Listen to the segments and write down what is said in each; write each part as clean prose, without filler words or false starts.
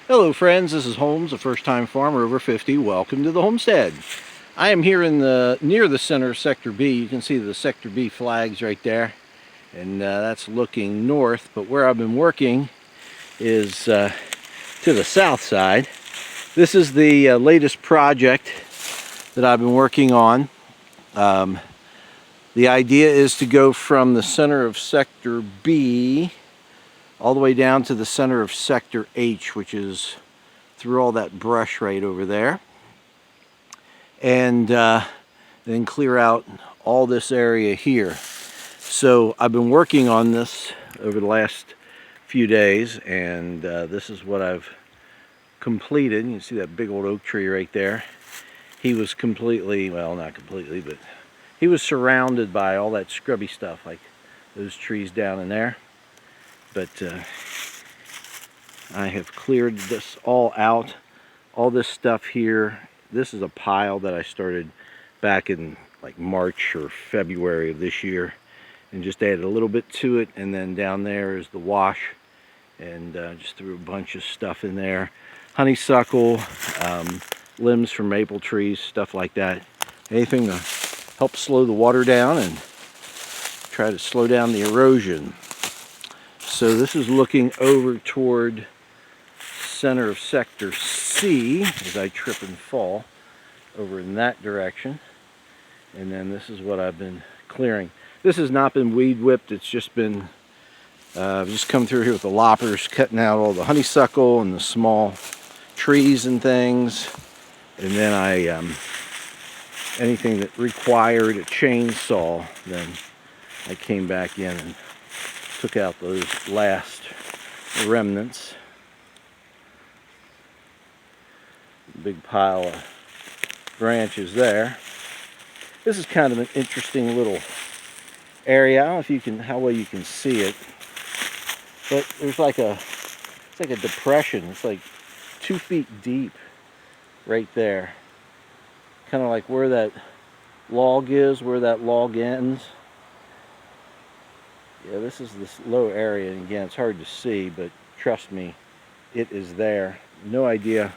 Hello friends, this is Holmes, a first-time farmer over 50. Welcome to the homestead. I am here in near the center of Sector B. You can see the Sector B flags right there, and that's looking north. But where I've been working is to the south side. This is the latest project that I've been working on. The idea is to go from the center of Sector B all the way down to the center of Sector H, which is through all that brush right over there, and then clear out all this area here. So I've been working on this over the last few days, and this is what I've completed. You can see that big old oak tree right there. He was completely, well, not completely, but he was surrounded by all that scrubby stuff, like those trees down in there. But I have cleared this all out. All this stuff here, this is a pile that I started back in like March or February of this year, and just added a little bit to it. And then down there is the wash, and just threw a bunch of stuff in there. Honeysuckle, limbs from maple trees, stuff like that. Anything to help slow the water down and try to slow down the erosion. So this is looking over toward center of Sector C as I trip and fall over in that direction. And then this is what I've been clearing. This has not been weed whipped. It's just been I've just come through here with the loppers, cutting out all the honeysuckle and the small trees and things. And then I anything that required a chainsaw, then I came back in and took out those last remnants. Big pile of branches there. This is kind of an interesting little area. I don't know if you can, how well you can see it, but there's like it's like a depression. It's like 2 feet deep right there. Kind of like where that log is, where that log ends. Yeah, this is this low area, and again, it's hard to see, but trust me, it is there. No idea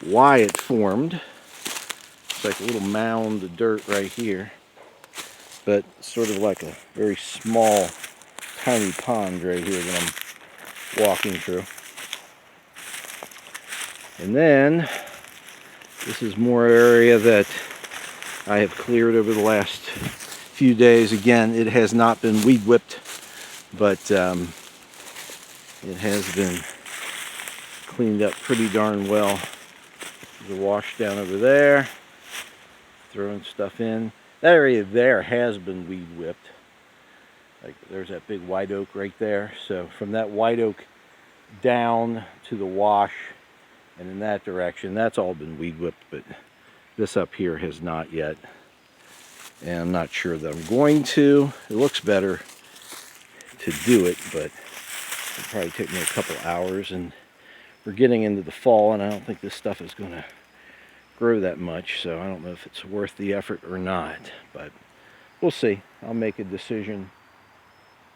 why it formed. It's like a little mound of dirt right here, but sort of like a very small, tiny pond right here that I'm walking through. And then, this is more area that I have cleared over the last few days. Again, it has not been weed whipped, but it has been cleaned up pretty darn well. There's a wash down over there, throwing stuff in. That area there has been weed whipped. Like there's that big white oak right there. So from that white oak down to the wash and in that direction, that's all been weed whipped, but this up here has not yet. And I'm not sure that I'm going to. It looks better to do it, but it'll probably take me a couple hours, and we're getting into the fall, and I don't think this stuff is going to grow that much, so I don't know if it's worth the effort or not, but we'll see. I'll make a decision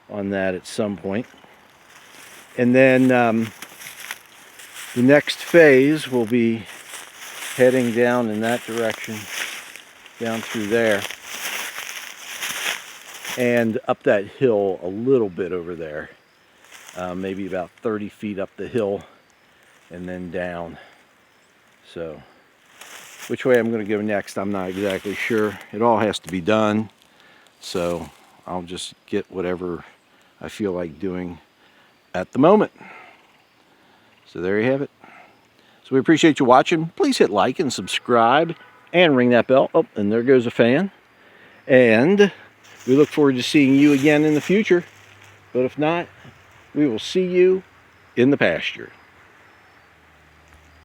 on that at some point. And then the next phase will be heading down in that direction, down through there, and up that hill a little bit over there, maybe about 30 feet up the hill, and then down. So which way I'm going to go next, I'm not exactly sure. It all has to be done, so I'll just get whatever I feel like doing at the moment. So there you have it. So we appreciate you watching. Please hit like and subscribe and ring that bell. Oh, and there goes a fan. And we look forward to seeing you again in the future. But if not, we will see you in the pasture.